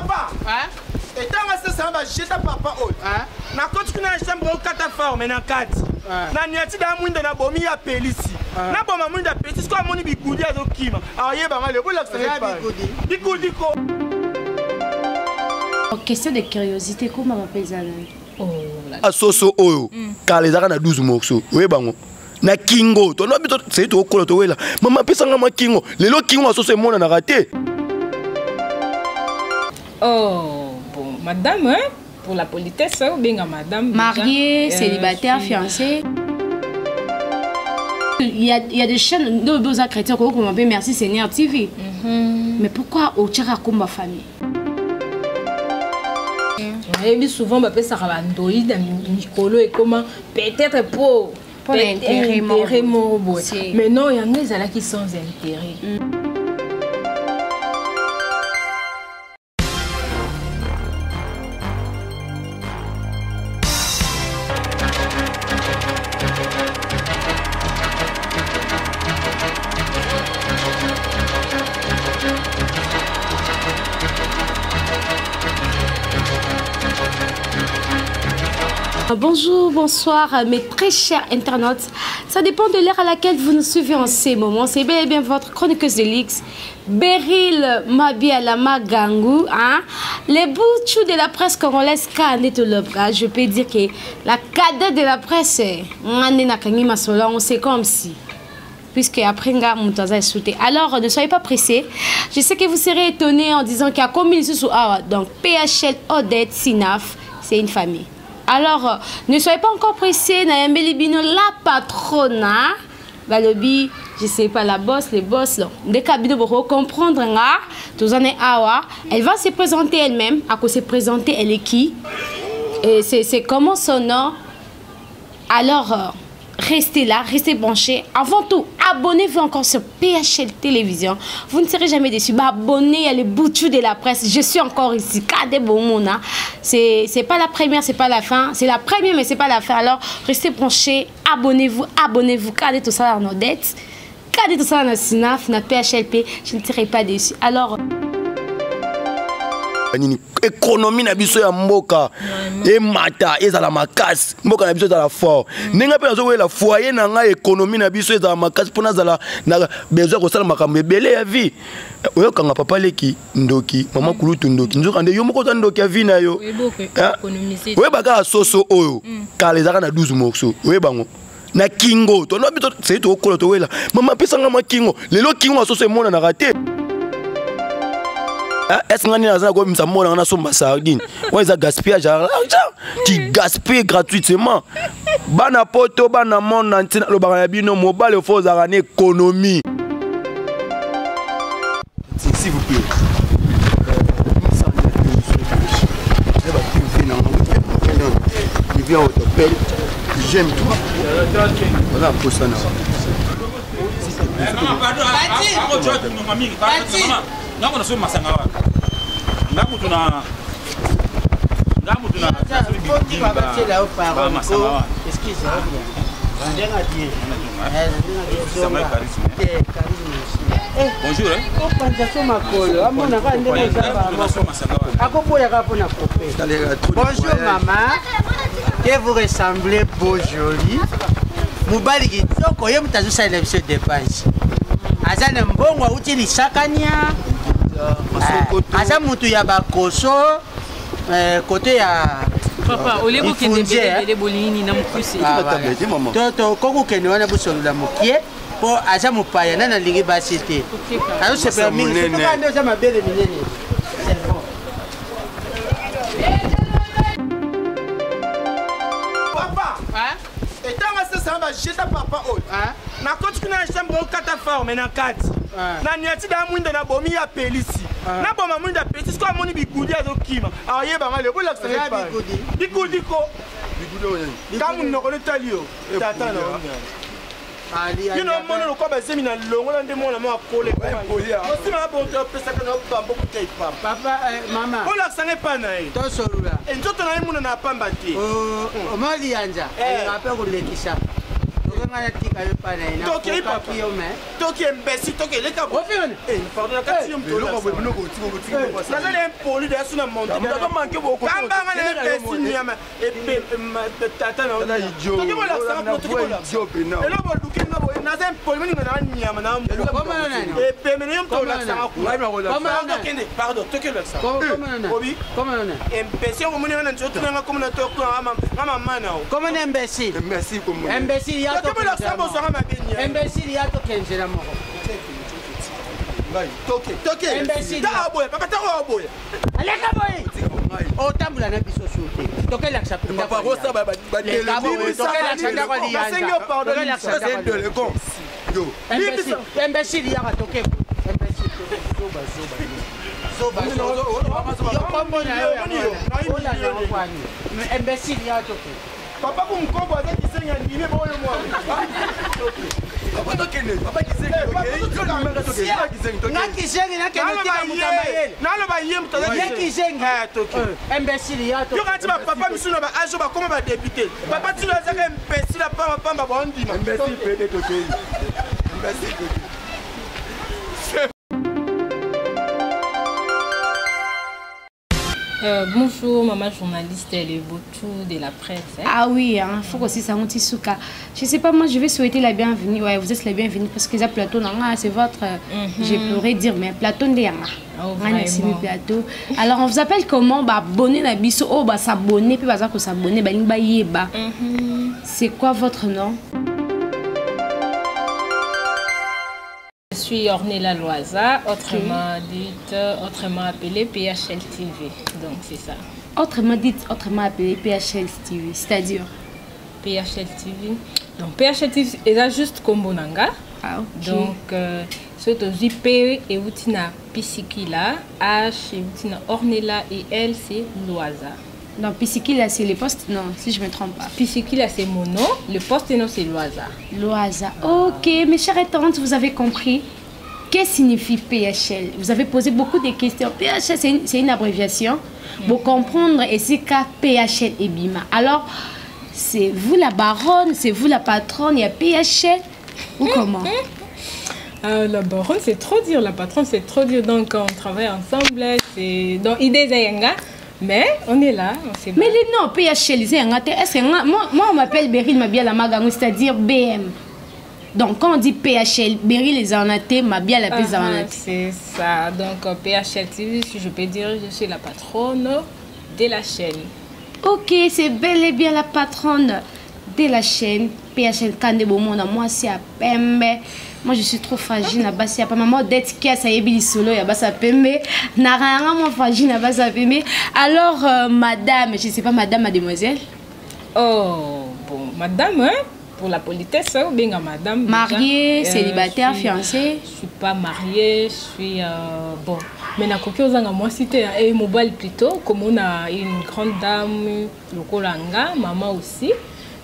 Papa, et tant que ça va jeter papa haut. Na côté que na chambre au cataforme na kati. Na niati da mwinda na bomi ya pelisi. Na boma mwinda pelisi ko amoni bikudi azokima. Aye ba ngale bola kusema bikudi ko. Question de curiosité, comment on appelle ça? A soso oyo. Kalezaka na 12 morceaux. Oui bango. Na kingo. To no bito c'est to kolo to wela. Mama pesa ngama kingo. Lelo kingo asoso mona na raté. Oh, bon, madame, hein, pour la politesse, ou bien madame. Mariée, célibataire, fiancée. Il y a des chaînes de beaux chrétiens qu'on appelle Merci Seigneur TV. Mais pourquoi au Tchara comme ma famille? Et souvent, on appelle ça Rabandoïde, Nicolo et comment peut-être pour l'intérêt mort. Mais non, il y en a là qui sont intérêts. Bonjour, bonsoir mes très chers internautes. Ça dépend de l'heure à laquelle vous nous suivez en ces moments. C'est bel et bien votre chroniqueuse de l'X, Beryl Mabialama Gangou. Hein? Les boutchous de la presse congolaise, je peux dire que la cadette de la presse, c'est comme si. Puisque après, alors, ne soyez pas pressés. Je sais que vous serez étonnés en disant qu'il y a combien de sous. Donc, PHL, Odette, Sinaf, c'est une famille. Alors, ne soyez pas encore pressés. Nayambeli Bino, la patronne, Balobi, je sais pas, la boss, les boss, dès qu'Abino pour comprendre, elle va se présenter elle-même. À quoi se présenter, elle est qui? C'est comment son nom? Alors, restez là, restez branchés. Avant tout, abonnez-vous encore sur PHL Télévision. Vous ne serez jamais déçus. Abonnez à les boutchous de la presse. Je suis encore ici. C'est pas la première, c'est pas la fin. C'est la première, mais c'est pas la fin. Alors, restez branchés. Abonnez-vous, abonnez-vous. Cadez tout ça dans nos dettes. Cadez tout ça dans SINAF, dans PHLP. Je ne serai pas déçu. Alors... économie na biso ya mboka et mata ezala makasi mboka na biso ezala fort ninga pe nazo wela foyer na nga économie na biso ezala makasi pona zala na besoin ko sala makambo ebele ya vie oyo kanga papa leki ndoki mama kulutu ndoki nzoka nde yo moko za ndoki ya vie na yo oyo baka soso oyo kalezaka na 12 morceaux oyo bango na kingo to no bito c'est to kolo to wela mama pesa ngama kingo lelo kingo asoso mona na raté. Est-ce que nous avons sardine? On a gaspillage d'argent. Tu gaspilles gratuitement. Bana poto, bana monde, le barabino, mobile, il faut avoir une économie. S'il vous plaît. Il vient au hôtel. J'aime toi. Voilà pour ça. Nako na so masanga wa. Nako tuna bonjour. Bonjour maman. Que vous ressemblez beau joli. Mubali kitoko ye mutazo sa élection dépense. Azana mbongo utili sakania. Aza mutu ya bakoso côté ya papa olego kende bele bolini na mkusi toto koko kende wana busolola mukie po aza mupaya na lingi basite ayo se permis to ndo za mabele minene papa et tant que ça va jeter papa haut na côté que na chambre au cataforme na kati na niati da mwinda na bomi ya pelisi na boma mwinda pelisi ko amoni bikudi azokima aye ba ngale bola kusema bikudi ko kamu noko talio tata na you know mono lo ko ba semi na longo na ndemo na ma kole aussi ma bon to pesa kana bambo kutai papa mama bola kusanga pa na e to solula nzoto na imuna na pamba te o mali yanja ape ko lekisa Toki imbécile, toki les cabos. Pardon, la quatrième tour. Ça c'est impoli de sous la montagne. Quand on est imbécile, et tata non. Toki moi l'accent, toki moi l'accent. Et là, bon, toki moi, n'a pas impoli, mais on a un niam, et péménium to l'accent. Pardon, toki l'accent. Comment on est? Imbécile, on est un autre, on a comme un tour, comment on est imbécile? Imbécile, il y a imbécile, ya to kenjera moko. Toke. Imbécile. Papa ta boy. Aleka boy. O tambula na biso shooté. Toke la chapelle. Papa rosa ba toke la chapelle kwa liya. Sengo pardon la chapelle. Yo. Imbécile ya ka toke. Imbécile zoba. Yo kombo na yo. Imbécile ya toke. Papa pour me comprendre qui c'est un dîner pour moi. Papa to kene, papa qui c'est imbécile ya to. Yo quand papa misuna ba ajo ba comment ba député. Papa tu dois dire imbécile papa papa ba ndima. Imbécile pédé to kene. Imbécile. Bonjour, maman journaliste, elle est Botou de la presse. Hein? Ah oui, il faut aussi ça Souka. Je sais pas, moi je vais souhaiter la bienvenue. Ouais, vous êtes la bienvenue parce que ça plateau, c'est votre. Je pourrais dire, mais plateau de Yama. Plateau. Alors on vous appelle comment? Bah, abonner la biso, oh, bah, s'abonner, puis bah, s'abonner, bah, yeba. C'est quoi votre nom? Je suis Ornella Loiza, autrement dite, autrement appelée PHL TV. Donc c'est ça. Autrement dite, autrement appelée PHL TV, c'est-à-dire PHL TV. Donc PHL TV est juste comme Bonanga. Ah, okay. Donc c'est aussi P et Outina Pisikila, H et Outina Ornella et L c'est Loiza. Donc Pisikila c'est le poste, non, si je ne me trompe pas. Pisikila c'est mon nom, le poste non c'est Loiza. Loiza, ok, mes chères tantes, vous avez compris. Qu'est-ce que signifie PHL? Vous avez posé beaucoup de questions. PHL, c'est une abréviation. Pour comprendre, et c'est qu'à PHL et Bima. Alors, c'est vous la baronne, c'est vous la patronne, il y a PHL ou comment? La baronne, c'est trop dur. La patronne, c'est trop dur. Donc, quand on travaille ensemble, c'est dans idée Zayanga. Mais on est là, on sait. Mais les noms PHL, est-ce que moi on m'appelle Beryl Mabia la Magango, c'est-à-dire BM. Donc quand on dit PHL, Beryl les Arnaté, Mabia la plus Arnaté. C'est ça. Donc PHL TV, si je peux dire, je suis la patronne de la chaîne. Ok, c'est bel et bien la patronne de la chaîne. PHL Kande Bomona, moi c'est à Pembe. Moi je suis trop fragile, na basi pas maman d'être qui a ça yebili solo ya basa Pembe. Na rien moi fragile na basa Pembe. Alors madame, je sais pas madame, mademoiselle. Oh, bon, madame hein? Pour la politesse, bien madame. Mariée, célibataire, fiancée? Je ne suis pas mariée, je suis bon. Mais na koki ozanga moi cité et mobile plutôt comme on a une grande dame le Kolanga, maman aussi.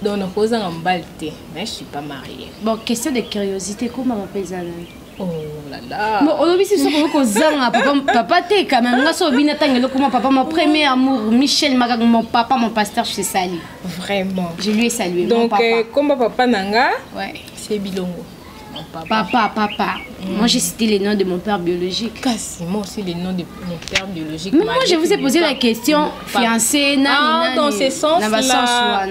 Donc on a ozanga mobile mais je suis pas mariée. Bon, question de curiosité, comment on appelle ça? Oh là là. Bon, on a vu si papa t'es quand même. Comment papa, mon premier amour, Michel Magag, mon papa, mon pasteur, je sais sali. Vraiment. Je lui ai salué. Donc, comme papa Nanga, ouais. C'est Bilongo. Papa. Moi, j'ai cité les noms de mon père biologique. Moi aussi, les noms de mon père biologique. Mais moi, je vous ai posé la question fiancée, dans ce sens-là.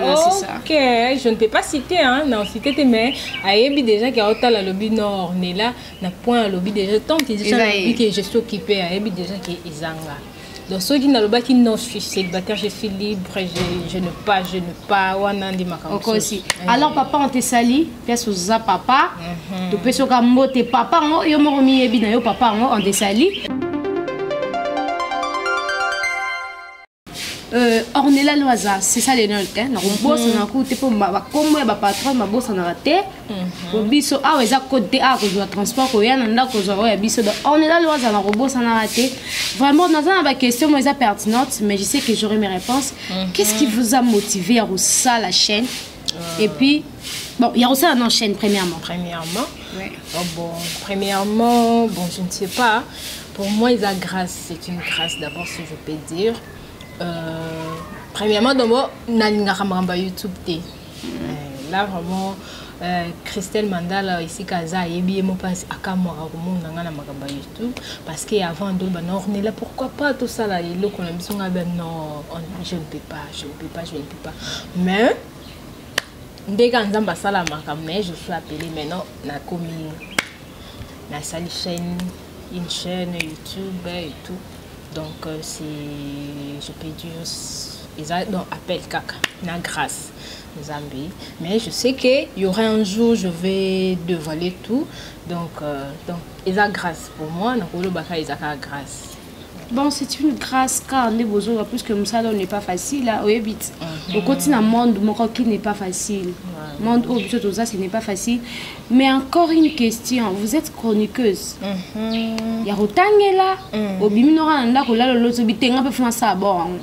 Ok, je ne peux pas citer, hein. Non, citer, mais Ayebi déjà qui a autant la lobby nord, là, n'a point un lobby déjà tant que je suis occupée, Ayebi déjà qui est Izanga. Donc ceux qui n'ont pas dit non, je suis célibataire, je suis libre, je ne pas, aussi. Alors papa on te sali, pièce aux papa, tu peux se camoter papa, yo mo remis ebina yo papa on te sali. Ornella Loiza, c'est ça le nom hein. Na boss na ko te po ba comme ba patron ba boss na raté. Ko biso a weza côté a ko joa transport ko yana nda ko joa ya biso. Ornella Loiza na boss na raté. Vraiment dans une question moi pertinente mais je sais que j'aurai mes réponses. Qu'est-ce qui vous a motivé à reçu la chaîne? Et puis bon, il y a aussi une chaîne premièrement. Ouais. Oh, bon, premièrement, bon, je ne sais pas. Pour moi, c'est une grâce d'abord si je peux dire. Premièrement, d'abord, YouTube. là vraiment Christelle Mandala ici Kaza et bien mon passe à Kamora au monde dans la Magamba YouTube parce que avant de on est là pourquoi pas tout ça là et là qu'on a mis son ben non je ne peux pas mais dès qu'on a passé la Magamba je suis appelée maintenant na commis na salle chaîne une chaîne YouTube et tout donc c'est je peux dire ils ont appel caca na grâce Zambie. Mais je sais qu'il y aura un jour, je vais dévoiler tout. Donc ils ont grâce pour moi. Ils ont grâce. Bon, c'est une grâce car on est besoin plus que ça n'est pas facile. Là, au quotidien, le monde qui n'est pas facile. Le monde où ce n'est pas facile. Mais encore une question, vous êtes chroniqueuse. Il y a autant là. Au biminora nda ko la lo bitenga pe funa ça bon.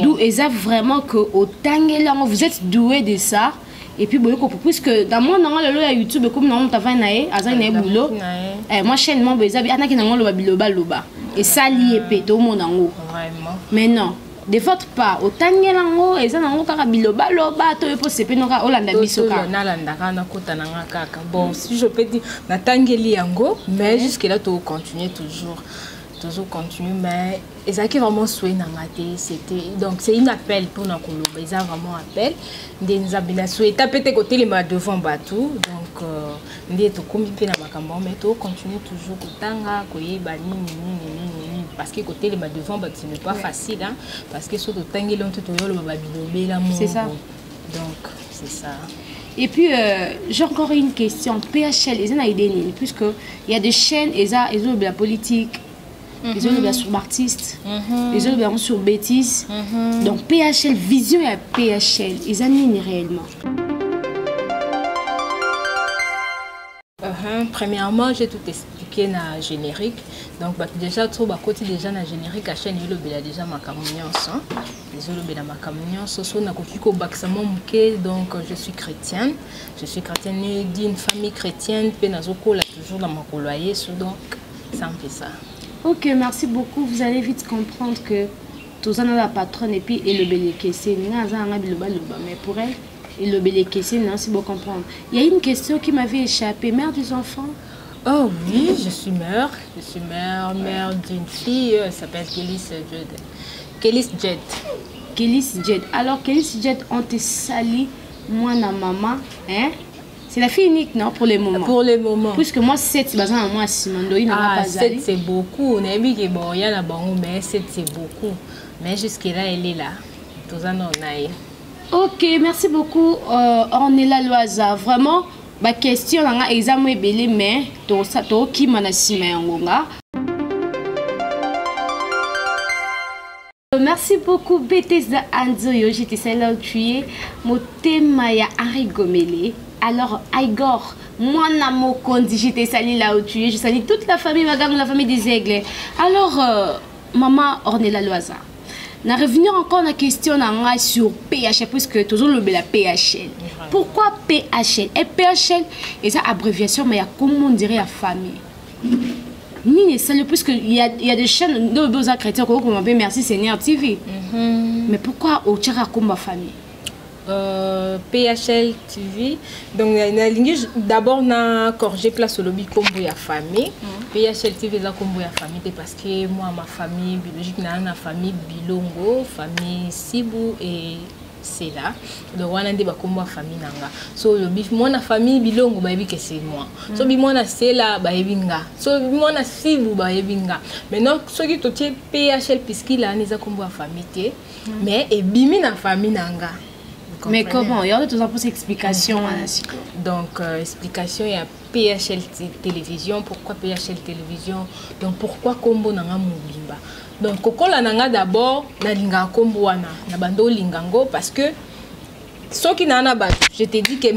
D'où est vraiment que autant là vous êtes doué de ça. Et puis puisque dans mon dans la YouTube comme non ta va naé azan na boulot. Moi chaîne mon bezabi anaki na ngolo biloba loba. Et ça lié pe tout mon nango. Vraiment. Mais non. De votre part, autant que l'ango et ça n'ango kaka biloba loba to epo sepe no ka olanda bisoka. Na landa kana kota na kaka. Bon, si je peux dire na tangeli yango, mais jusque là tu continuer toujours continuer mais et qui vraiment souhait na maté c'était donc c'est une appel pour na koloba ils a vraiment appel des nzabina souhait taper côté les devant bateau donc ndé to komi pe na makambo mais to continuer toujours kotanga koyeba nini parce que côté les devant bateau ce n'est pas facile hein parce que surtout tangi lonto to yolo babilobe la c'est ça donc c'est ça. Et puis, j'ai encore une question. PHL, ils ont une idée, puisque il y a des chaînes, ils ont de la politique, ils ont de la sur artistes, ils ont de la sur bêtises. Donc, PHL, vision et PHL, ils ont une réellement. Premièrement, j'ai tout expliqué dans le générique. Donc, déjà, tout à côté déjà dans le générique, la chaîne, il y a déjà ma communion. Donc, je suis chrétienne. Je suis chrétienne d'une famille chrétienne. Puis, toujours dans ma coloyer. Donc, ça me fait ça. Ok, merci beaucoup. Vous allez vite comprendre que tout ça, la patronne et puis le béléké, c'est mais pour elle, et le béléké, c'est c'est beau comprendre. Il y a une question qui m'avait échappé. Mère des enfants? Oh oui, je suis mère. Je suis mère d'une fille. Elle s'appelle Kélis Jed. Kélis Jed. Alors, Kélis Jed, on te sali, moi, na maman, hein? C'est la fille unique, non, pour le moment? Pour le moment. Puisque moi, 7, c'est moi, Simando, il n'a pas 7, c'est beaucoup. On a vu qu'il y a mais 7, c'est beaucoup. Mais jusque-là, elle est là. Tout ça, on a. Ok, merci beaucoup. On est là, Loisa. Vraiment, ma question, on a examen belé, mais tout ça, tout qui m'a merci beaucoup, Bethesda Anzoyo. J'étais celle là où tu es. Mon thème, il y a Henri Gomele. Alors, Igor, moi, Namo Kondi, j'étais salie là où tu es. Je salue toute la famille, ma gamme, la famille des aigles. Alors, maman Ornella Loisa, on a revenu encore à la question sur PHL, puisque toujours le la PHL. Pourquoi PHL? Et PHL, et ça, abréviation, mais il y a comment on dirait la famille. Puisqu'il y a des chaînes de beaux chrétiens comme on appelle Merci Seigneur TV. Mais pourquoi au Tchara comme ma famille? PHL TV. Donc, d'abord, on a corrigé place au lobby comme la famille. PHL TV là comme la famille parce que moi, ma famille biologique, j'ai une famille Bilongo, famille Sibou et c'est là. Donc, on a des famille nanga. So, moi, la famille Bilongo, que c'est moi. So, moi, c'est là, so, moi, Sibou, maintenant, ce qui est PHL puisqu'il a une famille, mais et bimi na famille nanga. Mais comment? Il y a toutes explications. Donc, explication, il y a PHL Télévision. Pourquoi PHL Télévision? Donc, pourquoi Kombo Nanga Moulimba? Donc, Kokola Nanga d'abord, na linga Kombo wana, na bando lingango, parce que ce qui n'a pas, je t'ai dit que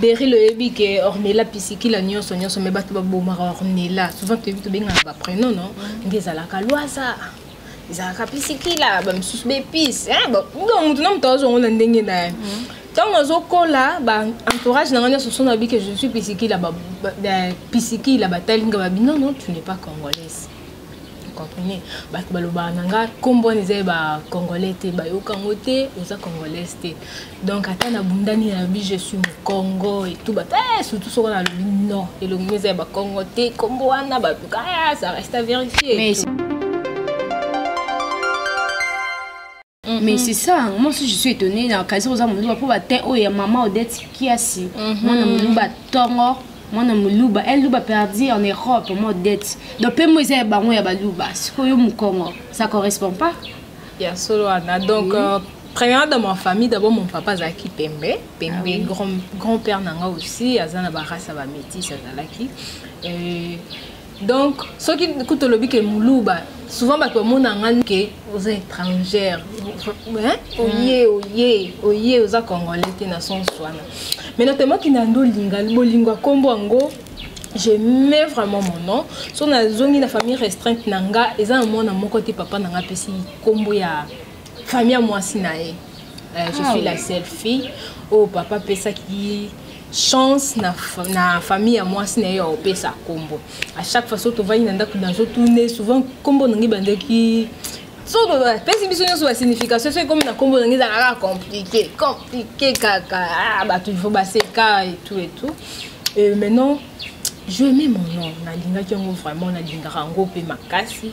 Beryl le Ebi, que Ornella Pisiki, la Nyon, son Nyon, son Mebatu Babomara Ornella. Souvent, tu as vu, tu as un prénom, non? Ils ont la Loisa. Ils ont un pisiki là, bah, sous bépis. Donc, maintenant, tu as un dingue là. Quand on a là, entourage, dans que je suis pisiki là, pisiki là, non, non, tu n'es pas congolaise. comprenez ba baloba nanga kombo neze ba congolais te ba yokango te oza congolais te donc ata na bundani na bi je suis mu Congo et tout ba surtout sur na lobi non et le neze ba Congo te kombo wana ba ça reste à vérifier. Mais c'est ça, moi aussi je suis étonnée dans le cas où pour maman Odette qui a si moi tongo moi elle luba perdu en Europe moi Odette donc peu moi c'est bango ya baluba sikoyo mu Congo ça correspond pas ya solo ana donc premièrement dans ma famille d'abord mon papa Zaki Pembe grand-père nanga aussi azana ba race ba métis azalaki donc ceux qui écoutent le bic et muluba souvent bah tout le monde en que aux étrangères oye aux congolais qui na son soin mais notamment qui n'a ndo lingua kombo ango je mets vraiment mon nom sur na zone la famille restreinte nanga et ça mon mon côté papa nanga pesi kombo ya famille moi sinae je suis la seule fille au papa pesa qui chance na famille à moi si na opé sa combo à chaque fois surtout va inanda dans tourner souvent combo ngi bande qui surtout pesi biso sur la signification c'est comme na combo ngi za compliqué kaka bah tu faut passer cas et tout et maintenant je mets mon nom na linga qui vraiment na linga rango pe makasi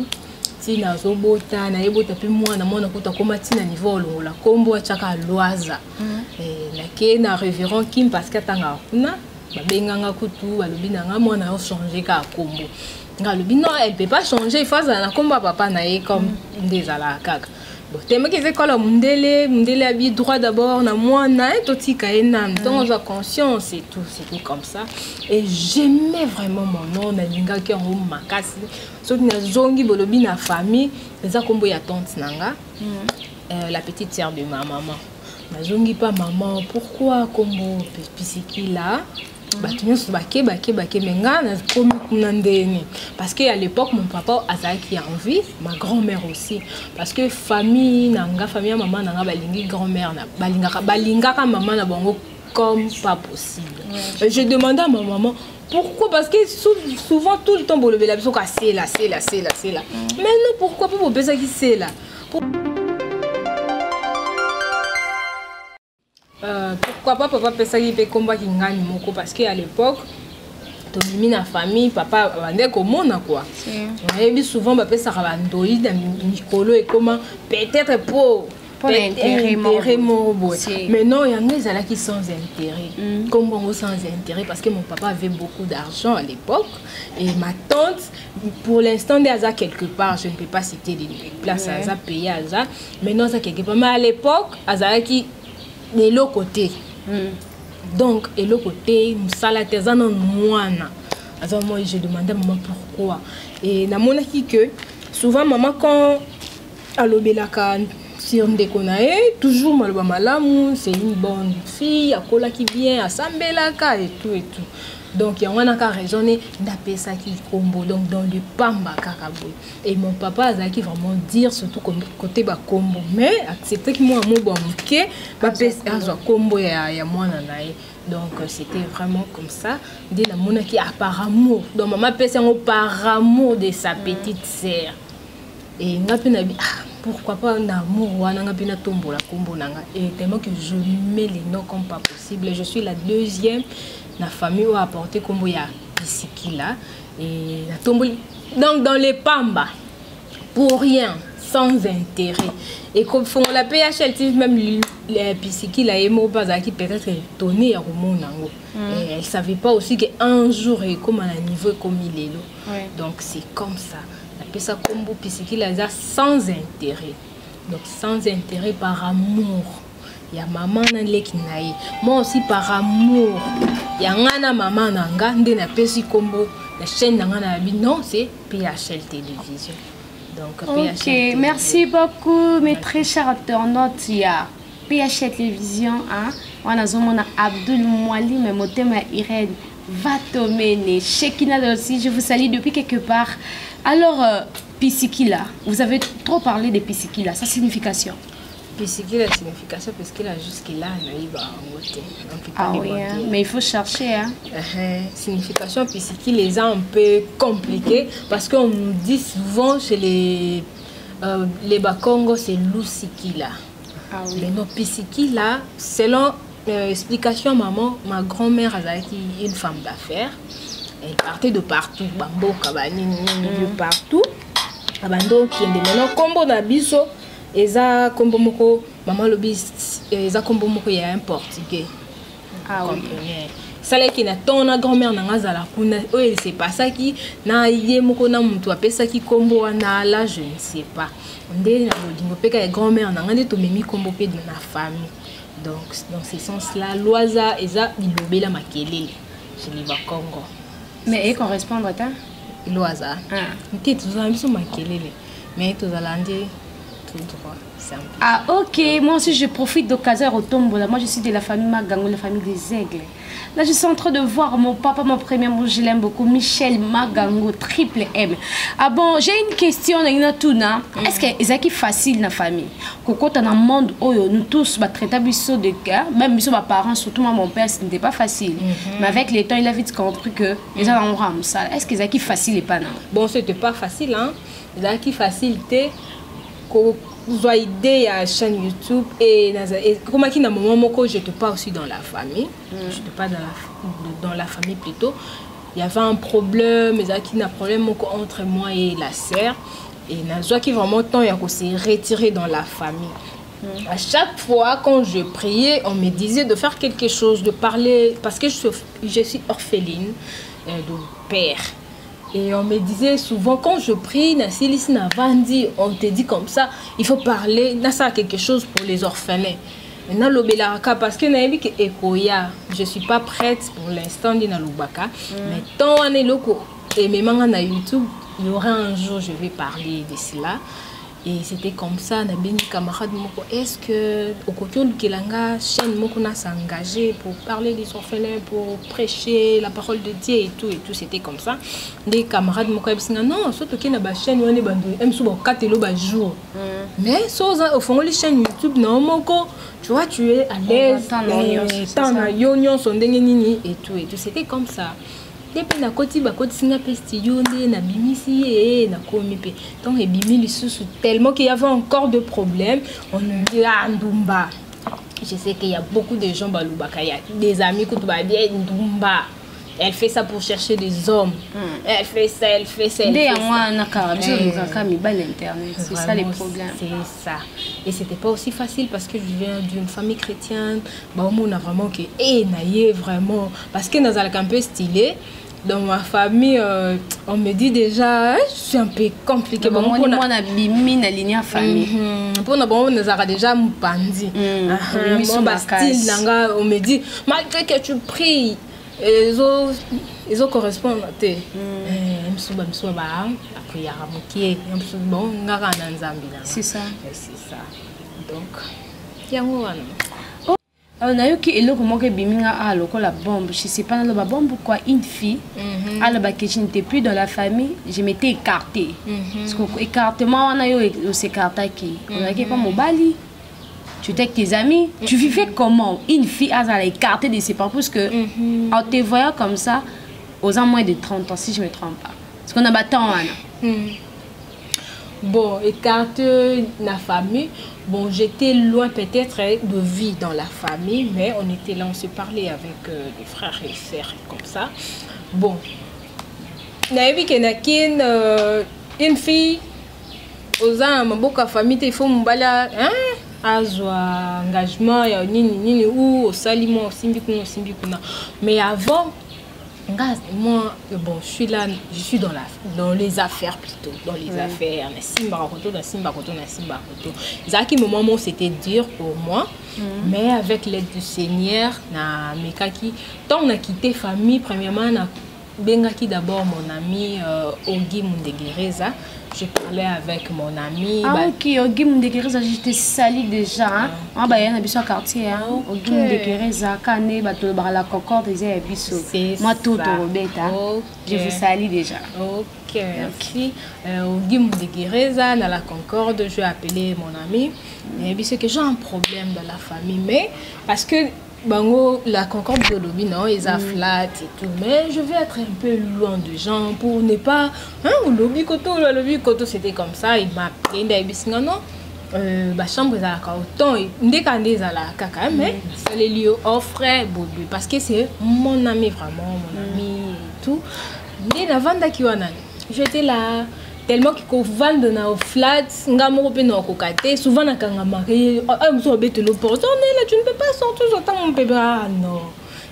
na zobota na yebota pe mwana mona kuta koma tina niveau longola kombo achaka loaza na ke na révérend Kim parce que tanga kuna babenganga kutu balobi nanga mwana yo changer ka kombo ngalobi non elle peut pas changer il faut ça na kombo papa na ye comme ndezala kaka bon tellement que c'est quoi la mundele abi droit d'abord na mwana et totika ena donc on a conscience et tout c'est tout comme ça et j'aimais vraiment mon nom na linga ki en makasi so na zongi bolobi na famille eza kombo ya tante nanga la petite sœur de ma maman na zongi pas maman pourquoi kombo pisiki là batunyos bake menga na komi kunandeni parce que à l'époque mon papa azaki en vie ma grand-mère aussi parce que famille nanga famille maman nanga balingi grand-mère na balinga ka maman na bango comme pas possible et je demandais à ma maman pourquoi parce que souvent tout le temps bolobé la biso ka c'est là mais non pourquoi pour besa qui c'est là pourquoi pas papa pesa qui peut combattre ngani moko parce que à l'époque tomimi na famille papa bande komona quoi on a souvent ba pesa ka bandoi na mikolo et comment peut-être pour l'intérêt mais non il y en a qui qui sans intérêt comme on sans intérêt parce que mon papa avait beaucoup d'argent à l'époque et ma tante pour l'instant des hasards quelque part je ne peux pas citer des places à payer à mais non ça quelque part mais à l'époque hasard qui de l'autre côté donc et l'autre côté musalatezana mwana alors moi je demandais à maman pourquoi et na monaki que souvent maman quand alobelaka si on déconne toujours maloba malamu c'est une bonne fille akola qui vient asambelaka et tout donc il y a un cas raisonné d'appeler ça qui combo donc dans le pamba kakabo et mon papa a qui vraiment dire surtout côté ba combo mais accepter que moi mon bon que ba pesa combo ya moi nanae donc c'était vraiment comme ça dès la mona qui a par amour donc maman pesa par amour de sa petite sœur et ngapina pourquoi pas un amour wana ngapina tombo la combo nanga et tellement que je mets les noms comme pas possible je suis la deuxième la famille a apporté comme il y a ici là et la tombe donc dans les pamba pour rien sans intérêt et comme font la PHL même les pisiki la emo pas qui peut-être étonné à Romonango et elle savait pas aussi qu'un jour et comme à un niveau comme il est là donc c'est comme ça la pesa combo pisiki la sans intérêt donc sans intérêt par amour. Il y a maman naye moi aussi par amour il y a ngana maman nanga ndena pesi combo la chaîne nanga na non c'est PHL télévision donc OK merci beaucoup mes très chers internautes il y a PHL télévision hein on a zomona Abdul Mwali mais motema Irène Vatomene Shekina aussi je vous salue depuis quelque part alors Pisikila vous avez trop parlé de Pisikila sa signification Pisiki la signification parce qu'il a jusque-là ah oui, hein? Mais il faut chercher. Hein? Signification pisiki les a un peu compliquées parce qu'on nous dit souvent chez les Bakongo c'est Lusikila. Ah oui. Mais non, pisiki là, selon explication maman, ma grand-mère avait une femme d'affaires. Elle partait de partout, bambo, kabani, de partout. Abando qui est maintenant combo nabiso. Eza kombo moko maman lobi eza kombo moko ya un portugais. Ah oui. Ça là qui na ton grand-mère na ngazala kuna o il s'est passé qui na yé moko na mutu apesa ki kombo wana là je ne sais pas. Ndé na bolingo peka ya grand-mère na ngande to memi kombo pe na famille. Donc dans ce sens là loisa eza bilobela makelele chez les Bakongo. Mais elle correspond à ta loisa. Nté tous ambiso makelele. Mais tous alandi tout droit. Ah ok, moi aussi je profite d'occasion au Tombola. Moi je suis de la famille Magango, la famille des aigles. Là je suis en train de voir mon papa, mon premier amour, je l'aime beaucoup, Michel Magango, triple M. Ah bon, j'ai une question, est-ce que c'est facile dans la famille? Quand on a un monde où nous tous traitons de cas, même mes parents, surtout mon père, ce n'était pas facile. Mais avec les temps, il a vite compris que les gens ont ramené ça. Est-ce que c'est facile et pas non? Bon, c'était pas facile, hein. C'est facilité. Vous avez idée à la chaîne YouTube et comme à un moment je te parle aussi dans la famille, je te parle dans la famille plutôt. Il y avait un problème, mais il y a un problème entre moi et la sœur et Nazoa qui vraiment temps il a s'est retiré dans la famille. À chaque fois quand je priais, on me disait de faire quelque chose, de parler parce que je suis orpheline de père. Et on me disait souvent, quand je prie, on te dit comme ça, il faut parler, ça quelque chose pour les orphelins. Maintenant, parce que je ne suis pas prête pour l'instant, mais tant on est loco, et même sur YouTube, il y aura un jour, je vais parler de cela. Et c'était comme ça, mes camarades, est-ce que au côté de Kelanga, chaîne Mokuna s'est engagé pour parler des orphelins, pour prêcher la parole de Dieu et tout, c'était comme ça. Des camarades m'ont dit non, surtout qu'il y a une chaîne, on est bandé, même si on a 4 jours. Mais au fond, les chaînes YouTube, non, tu vois, tu es à l'aise, tant à Yonion, son dengue et tout, c'était comme ça. Depuis na koti ba koti singa pestillon na bimisi et na komipe donc et bimi lisusu tellement qu'il y avait encore de problèmes on me dit ah ndumba je sais qu'il y a beaucoup de gens balubaka il y a des amis qui ba bien ndumba elle fait ça pour chercher des hommes elle fait ça dès moi na l'internet c'est ça les problèmes c'est ça et c'était pas aussi facile parce que je viens d'une famille chrétienne bah on a vraiment que naïe vraiment parce que dans un peu stylé. Dans ma famille, on me dit déjà, je suis un peu compliquée. Bon, moi, on a bimi na ligne famille. Pour nous, on a déjà mupandi. On me dit, malgré que tu pries, ils ont correspondent à tes. C'est ça. C'est ça. Donc, il y a on a eu qui est là comment que biminga a la bombe je sais pas dans la bombe pourquoi une fille à la que je n'étais plus dans la famille je m'étais écartée parce que écartement on a eu s'écarter qui on a pas mon bali tu étais avec tes amis tu vivais comment une fille à écartée de ses parents parce que en te voyant comme ça aux ans moins de 30 ans si je me trompe pas parce qu'on a battant bon écarté la famille. Bon, j'étais loin peut-être de vie dans la famille, mais on était là, on se parlait avec les frères et sœurs comme ça. Bon, Naïvi Kenakin, une fille, aux âmes, beaucoup de famille, il faut m'bala, azwa engagement, ya nini ou au salimo, simbikuna. Mais avant, moi, bon, je suis là, je suis dans les affaires plutôt, dans les affaires. Zaki moment c'était dur pour moi, mais avec l'aide du Seigneur, tant on a quitté famille, premièrement, on a bengaki d'abord mon ami Ogi Mundegereza. j'ai parlé avec mon ami. Ah ok, au game de Kereza, j'étais sali déjà. Ah bah il y a un abisso quartier. Au game de Kereza, Kane, bateau la Concorde, ils ont abisso. Moi tout au bêta. Je vous sali déjà. Ok, merci. Au game de Kereza, dans la Concorde, je vais appeler mon ami. Et puis c'est que j'ai un problème dans la famille, mais parce que Bango, la Concorde de lobby, non, ils ont flat et tout, mais je vais être un peu loin de gens pour ne pas. Hein, le lobby Koto, c'était comme ça, il m'a appelé, il m'a dit non, ma chambre est à autant, dès qu'on est à la caca, mais c'est les lieux offrent, parce que c'est mon ami, vraiment, mon ami et tout. Mais la vente d'Akiwana, j'étais là. Tellement qu'on vend dans le flat, souvent on a marié, tu ne peux pas sortir autant mon bébé. Ah non,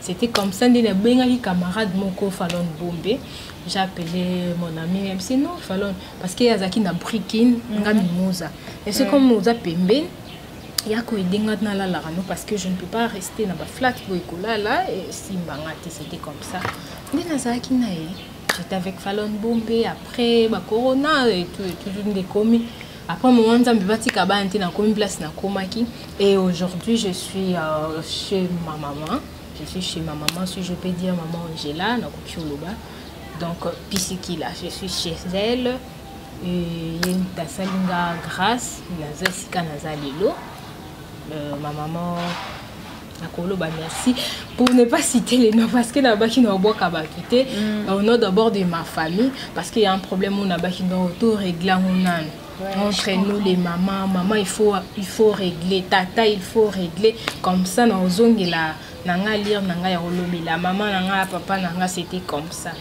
c'était comme ça, des camarades mon Fallon Bombé. J'ai appelé mon ami, même si non, Fallon, parce qu'il y a Zaki na brikin, mimosa. Et c'est comme Moza Pembe, il y a quoi parce que je ne peux pas rester dans le flat pour écouler là, et si c'était comme ça. J'étais avec Fallon Bombé, après Corona et tout des commis. Après mon moment, et aujourd'hui je suis chez ma maman. Je suis chez ma maman, si je peux dire maman Angela, donc Pisiki là, je suis chez elle. Et il y a une grâce, ma maman. Merci pour ne pas citer les noms parce que là-bas qui n'a pas quitté au nom d'abord de ma famille parce qu'il y a un problème on a qui doit auto-régler entre nous les maman il faut régler tata il faut régler comme ça dans zone là nanga lire nanga ya olobi la maman nanga papa nanga c'était comme ça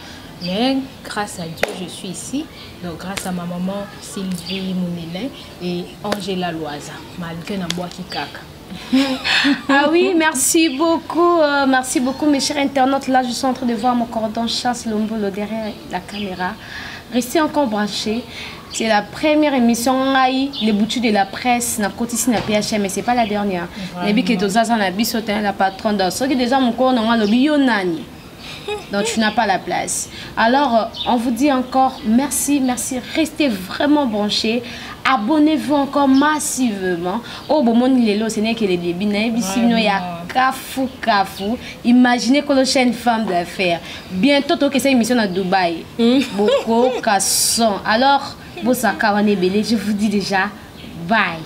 mais grâce à Dieu je suis ici donc grâce à ma maman Sylvie Mounélin et Angela Loisa malgré na bois qui caca. Ah oui, merci beaucoup mes chers internautes. Là, je suis en train de voir mon cordon chasse Lombolo derrière la caméra. Restez encore branchés. C'est la première émission les boutures de la presse na ici na PHM, mais c'est pas la dernière. Les que tozaza na bisotin la patronne dans ce qui déjà mon corps non le bionani. Donc tu n'as pas la place. Alors on vous dit encore merci, restez vraiment branchés. Abonnez-vous encore massivement. Oh bon mon lelo ce n'est que les débuts il y a kafou. Imaginez que la chaîne femme d'affaires. Bientôt que cette émission à Dubaï. Beaucoup casson. Alors, je vous dis déjà bye.